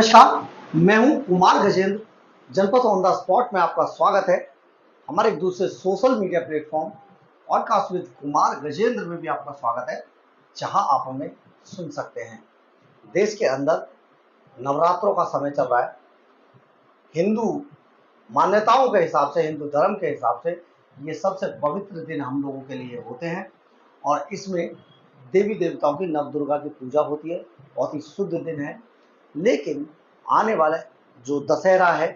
नमस्कार, मैं हूं कुमार गजेंद्र। जनपद ऑन द स्पॉट में आपका स्वागत है। हमारे एक दूसरे social media platform podcast with Kumar Gajendra में भी आपका स्वागत है, जहां आप हमें सुन सकते हैं। देश के अंदर नवरात्रों का समय चल रहा है। हिंदू मान्यताओं के हिसाब से, हिंदू धर्म के हिसाब से ये सबसे पवित्र दिन हम लोगों के लिए होते हैं और इसमें देवी देवताओं की नवदुर्गा की पूजा होती है। बहुत ही शुद्ध दिन है। लेकिन आने वाला जो दशहरा है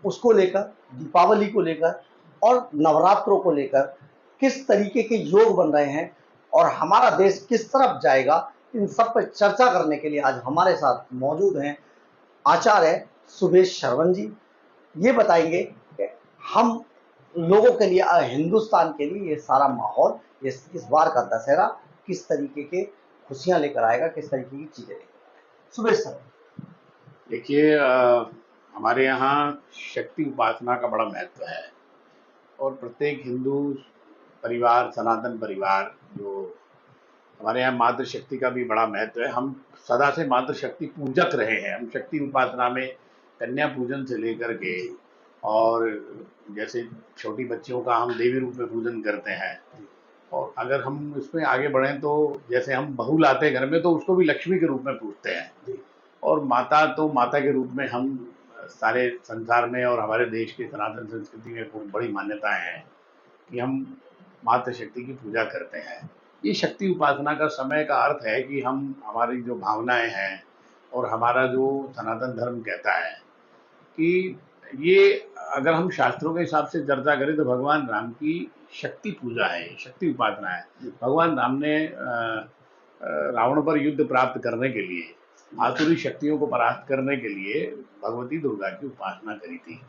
उसको लेकर, दीपावली को लेकर और नवरात्रों को लेकर किस तरीके के योग बन रहे हैं और हमारा देश किस तरफ जाएगा, इन सब पर चर्चा करने के लिए आज हमारे साथ मौजूद हैं आचार्य सुभेश शरवण जी। ये बताएंगे कि हम लोगों के लिए, हिंदुस्तान के लिए ये सारा माहौल, ये इस बार का दशहरा किस तरीके के खुशियां लेकर आएगा, किस तरीके की चीजें लेकर आएगा। सुभेश सर, देखिए, हमारे यहाँ शक्ति उपासना का बड़ा महत्व है और प्रत्येक हिंदू परिवार, सनातन परिवार, जो हमारे यहाँ मातृशक्ति का भी बड़ा महत्व है। हम सदा से मातृशक्ति पूजक रहे हैं। हम शक्ति उपासना में कन्या पूजन से लेकर के, और जैसे छोटी बच्चियों का हम देवी रूप में पूजन करते हैं, और अगर हम इसमें आगे बढ़ें तो जैसे हम बहू लाते घर में तो उसको भी लक्ष्मी के रूप में पूजते हैं, और माता तो माता के रूप में हम सारे संसार में और हमारे देश की सनातन संस्कृति में बहुत बड़ी मान्यताएं हैं कि हम मातृ शक्ति की पूजा करते हैं। ये शक्ति उपासना का समय का अर्थ है कि हम, हमारी जो भावनाएं हैं और हमारा जो सनातन धर्म कहता है कि ये, अगर हम शास्त्रों के हिसाब से चर्चा करें तो भगवान राम की शक्ति पूजा है, शक्ति उपासना है। भगवान राम ने रावण पर युद्ध प्राप्त करने के लिए, आसुरी शक्तियों को परास्त करने के लिए भगवती दुर्गा की उपासना करी थी।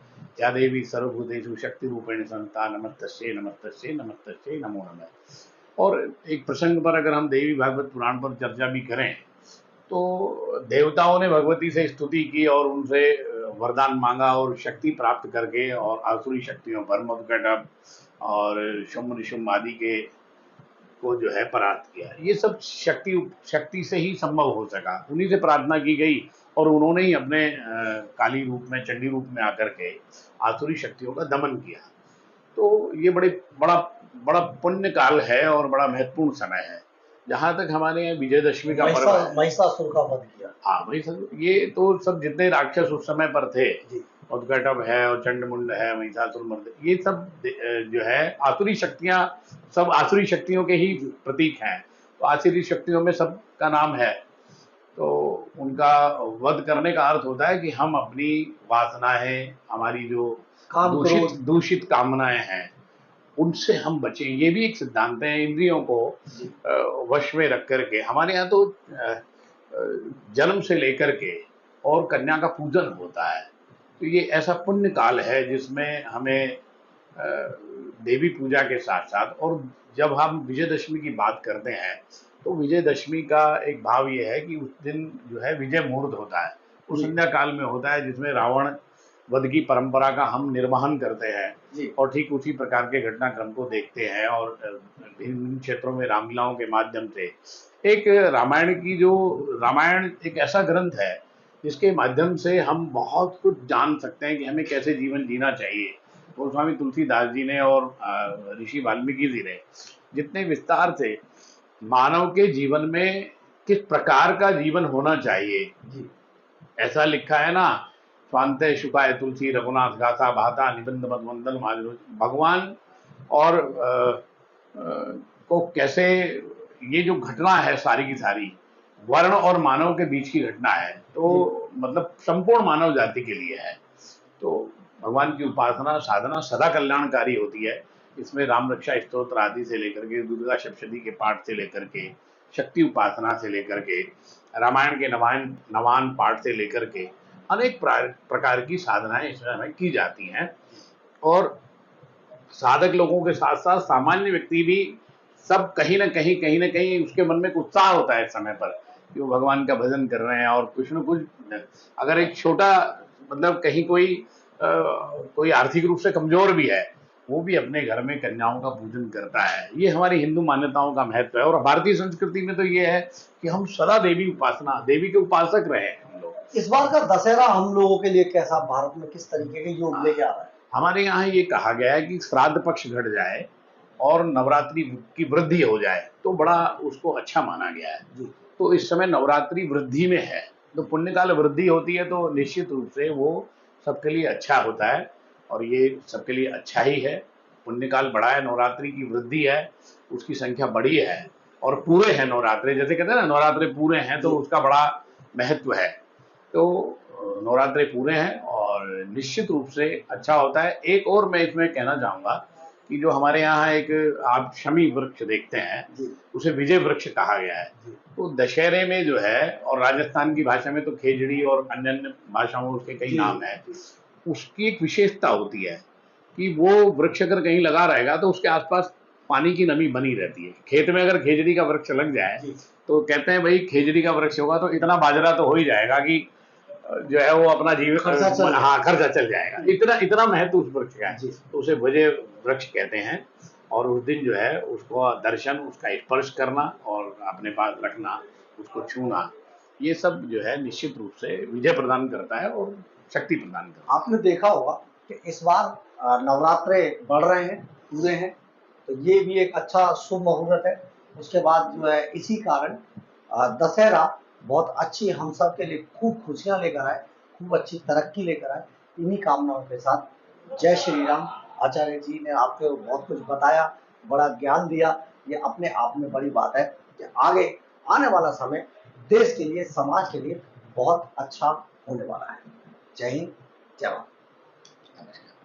या देवी सर्वभूतेषु शक्ति रूपेण संस्था नमस्तस्यै नमस्तस्यै नमस्तस्यै नमो नमः। और एक प्रसंग पर अगर हम देवी भागवत पुराण पर चर्चा भी करें तो देवताओं ने भगवती से स्तुति की और उनसे वरदान मांगा और शक्ति प्राप्त करके, और आसुरी शक्तियों पर मधुकैटभ और शुम्भ निशुम्भ आदि के को जो है परास्त किया। ये सब शक्ति से ही संभव हो सका। उन्हीं से प्रार्थना की गई और उन्होंने ही अपने काली रूप में, चंडी रूप में आकर के आसुरी शक्तियों का दमन किया। तो ये बड़ा बड़ा पुण्य काल है और बड़ा महत्वपूर्ण समय है। जहाँ तक हमारे यहाँ विजयदशमी का पर्व है, महिषासुर का वध किया। हाँ भाई सब, ये तो सब जितने राक्षस उस समय पर थे, उद्घटम है और चंडमुंड है, महिषासुर मर्द, ये सब जो है आसुरी शक्तियां, सब आसुरी शक्तियों के ही प्रतीक हैं। तो आसुरी शक्तियों में सबका नाम है, तो उनका वध करने का अर्थ होता है कि हम अपनी वासनाएं, हमारी जो दूषित कामनाएं हैं, उनसे हम बचें। ये भी एक सिद्धांत है। इंद्रियों को वश में रख करके, हमारे यहाँ तो जन्म से लेकर के और कन्या का पूजन होता है। तो ये ऐसा पुण्य काल है जिसमें हमें देवी पूजा के साथ साथ, और जब हम विजयदशमी की बात करते हैं तो विजयदशमी का एक भाव ये है कि उस दिन जो है विजय मुहूर्त होता है, उस संध्या काल में होता है, जिसमें रावण वध की परंपरा का हम निर्वहन करते हैं और ठीक उसी प्रकार के घटनाक्रम को देखते हैं। और विभिन्न क्षेत्रों में रामलीलाओं के माध्यम से एक रामायण एक ऐसा ग्रंथ है जिसके माध्यम से हम बहुत कुछ जान सकते हैं कि हमें कैसे जीवन जीना चाहिए। तो स्वामी तुलसीदास जी ने और ऋषि वाल्मीकि जी ने जितने विस्तार से मानव के जीवन में किस प्रकार का जीवन होना चाहिए, ऐसा लिखा है ना, स्वांते शुकाय तुलसी रघुनाथ गाथा भाता निबंध मधुमंदन माधुर्य। भगवान और को कैसे, ये जो घटना है सारी की सारी वर्ण और मानव के बीच की घटना है, तो मतलब संपूर्ण मानव जाति के लिए है। तो भगवान की उपासना साधना सदा कल्याणकारी होती है। इसमें राम रक्षा स्तोत्र आदि से लेकर के, दुर्गा सप्तशती के पाठ से लेकर के, शक्ति उपासना से लेकर के, रामायण के नवान पाठ से लेकर के अनेक प्रकार की साधनाएं इसमें हमें की जाती हैं। और साधक लोगों के साथ साथ सामान्य व्यक्ति भी सब कहीं ना कहीं उसके मन में उत्साह होता है इस समय पर कि वो भगवान का भजन कर रहे हैं। और कुछ न कुछ, अगर एक छोटा, मतलब कहीं कोई आर्थिक रूप से कमजोर भी है, वो भी अपने घर में कन्याओं का पूजन करता है। ये हमारी हिंदू मान्यताओं का महत्व है। और भारतीय संस्कृति में तो ये है कि हम सदा देवी के उपासक रहे हैं हम लोग। इस बार का दशहरा हम लोगों के लिए कैसा, भारत में किस तरीके के योग लेके आ रहा है? हमारे यहाँ ये कहा गया है कि श्राद्ध पक्ष घट जाए और नवरात्रि की वृद्धि हो जाए तो बड़ा उसको अच्छा माना गया है। जी। तो इस समय नवरात्रि वृद्धि में है, तो पुण्यकाल वृद्धि होती है तो निश्चित रूप से वो सबके लिए अच्छा होता है और ये सबके लिए अच्छा ही है। पुण्यकाल बढ़ा है, नवरात्रि की वृद्धि है, उसकी संख्या बड़ी है और पूरे हैं नवरात्रे, जैसे कहते हैं ना नवरात्रे पूरे हैं तो जी। उसका बड़ा महत्व है। तो नवरात्रे पूरे हैं और निश्चित रूप से अच्छा होता है। एक और मैं इसमें कहना चाहूँगा कि जो हमारे यहाँ एक आप शमी वृक्ष देखते हैं, जी। उसे विजय वृक्ष कहा गया है। जी। तो दशहरे में जो है, और राजस्थान की भाषा में तो खेजड़ी और अन्य अन्य भाषाओं में उसके कई जी। नाम हैं, उसकी एक विशेषता होती है कि वो वृक्ष अगर कहीं लगा रहेगा तो उसके आसपास पानी की नमी बनी रहती है। खेत में अगर खेजड़ी का वृक्ष लग जाए जी। तो कहते हैं भाई खेजड़ी का वृक्ष होगा तो इतना बाजरा तो हो ही जाएगा कि जो है वो अपना जीवन खर्चा चल जाएगा। हाँ खर्चा चल जाएगा। इतना इतना महत्व उस वृक्ष का है, जी। तो उसे विजय वृक्ष कहते हैं। और उस दिन जो है उसको दर्शन, उसका स्पर्श करना और अपने पास रखना, उसको छूना, ये सब जो है निश्चित रूप से विजय प्रदान करता है और शक्ति प्रदान करता है। आपने देखा होगा कि इस बार नवरात्रे बढ़ रहे हैं, पूरे हैं, तो ये भी एक अच्छा शुभ मुहूर्त है। उसके बाद जो है इसी कारण दशहरा बहुत अच्छी हम सब के लिए खूब खुशियां लेकर आए, खूब अच्छी तरक्की लेकर आए। इन्हीं कामनाओं के साथ जय श्री राम। आचार्य जी ने आपको बहुत कुछ बताया, बड़ा ज्ञान दिया, ये अपने आप में बड़ी बात है कि आगे आने वाला समय देश के लिए, समाज के लिए बहुत अच्छा होने वाला है। जय हिंद, जय भारत। नमस्कार।